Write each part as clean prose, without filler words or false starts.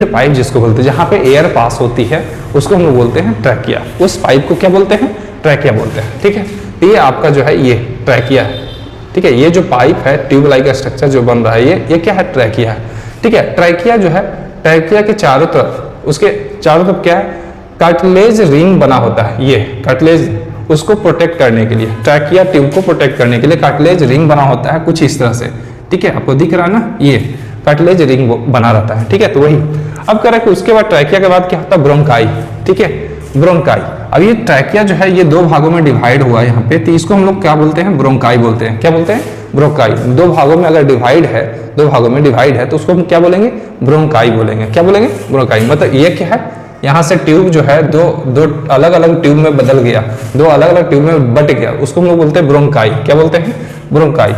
Pipe जिसको बोलते हैं, जहाँ पे एयर पास होती है उसको हम लोग बोलते हैं ट्रैकिया। उस पाइप को क्या बोलते हैं? ट्रैकिया बोलते हैं। ठीक है, तो ये आपका जो है ये ट्रैकिया है। ठीक है, ये जो पाइप है ट्यूबलाइक का स्ट्रक्चर जो बन रहा है ये क्या है? ट्रैकिया है। ठीक है, ट्रैकिया जो है, ट्रैकिया के चारों तरफ, उसके चारों तरफ क्या है? कार्टिलेज रिंग बना होता है। ये कार्टिलेज उसको प्रोटेक्ट करने के लिए, ट्रैकिया ट्यूब को प्रोटेक्ट करने के लिए कार्टिलेज रिंग बना होता है कुछ इस तरह से। ठीक है, आपको दिख रहा है ना, ये कार्टिलेज रिंग बना रहता है। ठीक है, तो वही अब कह रहा है कि उसके बाद ट्रैकिया के बाद क्या होता है? ब्रोंकाई। ठीक है, ब्रोंकाई। अब ये ट्रैकिया जो है ये दो भागों में डिवाइड हुआ है यहाँ पे, तो इसको हम लोग क्या बोलते हैं? ब्रोंकाई बोलते हैं। क्या बोलते हैं? ब्रोंकाई। दो भागों में अगर डिवाइड है, दो भागों में डिवाइड है तो उसको हम क्या बोलेंगे? ब्रोंकाई बोलेंगे। क्या बोलेंगे? ब्रोंकाई। मतलब ये क्या है? यहाँ से ट्यूब जो है दो अलग अलग ट्यूब में बदल गया, दो अलग अलग ट्यूब में बट गया, उसको हम लोग बोलते हैं ब्रोंकाई। क्या बोलते हैं? ब्रोंकाई।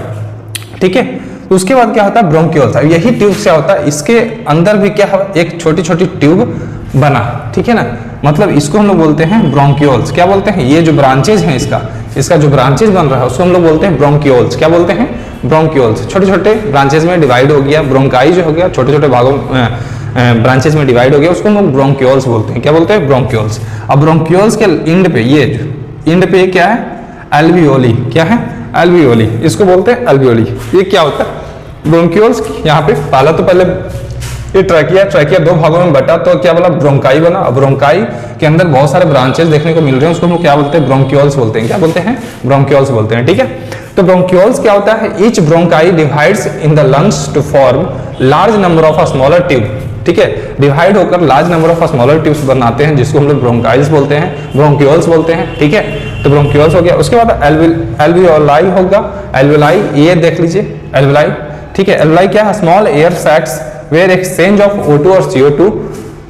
ठीक है, उसके बाद क्या होता है? ब्रोंक्यूल्स। यही ट्यूब से होता है, इसके अंदर भी क्या है? एक छोटी छोटी ट्यूब बना। ठीक है ना, मतलब इसको हम लोग बोलते हैं ब्रोंक्यूल्स। क्या बोलते हैं? ये जो ब्रांचेज हैं इसका जो ब्रांचेज बन रहा है उसको हम लोग बोलते हैं ब्रोंक्यूल्स। क्या बोलते हैं? ब्रोंक्यूल्स। छोटे छोटे ब्रांचेज में डिवाइड हो गया, ब्रोंकाई जो हो गया छोटे छोटे भागों ब्रांचेज में डिवाइड हो गया, उसको हम लोग ब्रोंक्यूल्स बोलते हैं। क्या बोलते हैं? ब्रोंक्यूल्स। अब ब्रोंक्यूल्स के इंड पे ये क्या है? एल्वियोली। क्या है? एल्वियोली। इसको बोलते हैं एल्वियोली। ये क्या होता है? ब्रोंक्यूल्स। यहाँ पे पहले ये ट्रैकिया दो भागों में बटा तो क्या बोला? ब्रोंकाई बना। अब ब्रोंकाई के अंदर बहुत सारे ब्रांचेस देखने को मिल रहे हैं, उसको हम क्या बोलते हैं? ब्रोंक्यूल्स बोलते हैं। क्या बोलते हैं? ब्रोंक्यूल्स बोलते हैं। ठीक है, तो ब्रोंक्यूल्स क्या होता है? Each bronchi divides in the lungs to form large number of a smaller tube. ठीक है, डिवाइड होकर large number of smaller tubes बनाते हैं, जिसको हम लोग ब्रोंकाइल्स बोलते हैं, ब्रोंक्यूल्स बोलते हैं। ठीक है, तो ब्रोंक्यूल्स हो गया। उसके बाद एल्वियोलाई होगा। एल्वियोलाई ये देख लीजिए, एल्वियोलाई। ठीक है, एल्वियोलाई क्या है? Small air sacs where exchange of O2 और CO2।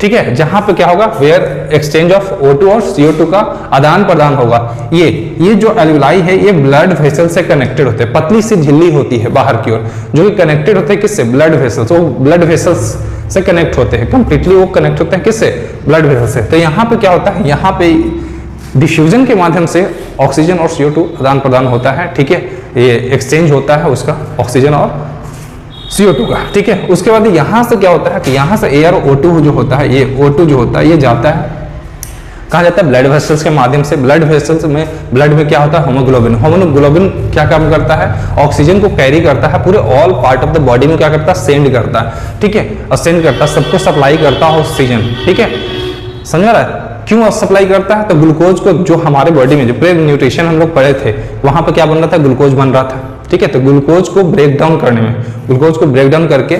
ठीक है, जहां पे क्या होगा? वेयर एक्सचेंज ऑफ O2 और CO2 का आदान प्रदान होगा। ये जो एल्वियोलाई है ये ब्लड वेसल से कनेक्टेड होते हैं, पतली सी झिल्ली होती है बाहर की ओर, जो कि कनेक्टेड होते हैं किससे? Blood vessels. वो ब्लड वेसल्स से कनेक्ट होते हैं, कंप्लीटली वो कनेक्ट होते हैं किससे? ब्लड वेसल से। तो यहाँ पे क्या होता है? यहाँ पे डिफ्यूजन के माध्यम से ऑक्सीजन और CO2 आदान प्रदान होता है। ठीक है, ये एक्सचेंज होता है उसका, ऑक्सीजन और CO2 का। ठीक है, उसके बाद यहाँ से क्या होता है कि यहाँ से एयर O2 जो होता है, ये O2 जो होता है ये जाता है, कहा जाता है? ब्लड वेसल्स के माध्यम से। ब्लड वेसल्स में ब्लड में क्या होता है? हीमोग्लोबिन। हीमोग्लोबिन क्या काम करता है? ऑक्सीजन को कैरी करता है, पूरे all part of the body में क्या करता है? सेंड करता है। ठीक है, और सेंड करता है, सबको सप्लाई करता है ऑक्सीजन। ठीक है, समझ रहा है? क्यों सप्लाई करता है? तो ग्लूकोज को, जो हमारे बॉडी में जो प्री न्यूट्रिशन हम लोग पढ़े थे, वहां पे क्या बन रहा था? ग्लूकोज बन रहा था। ठीक है, तो ग्लूकोज को ब्रेक डाउन करने में, ग्लूकोज को ब्रेक डाउन करके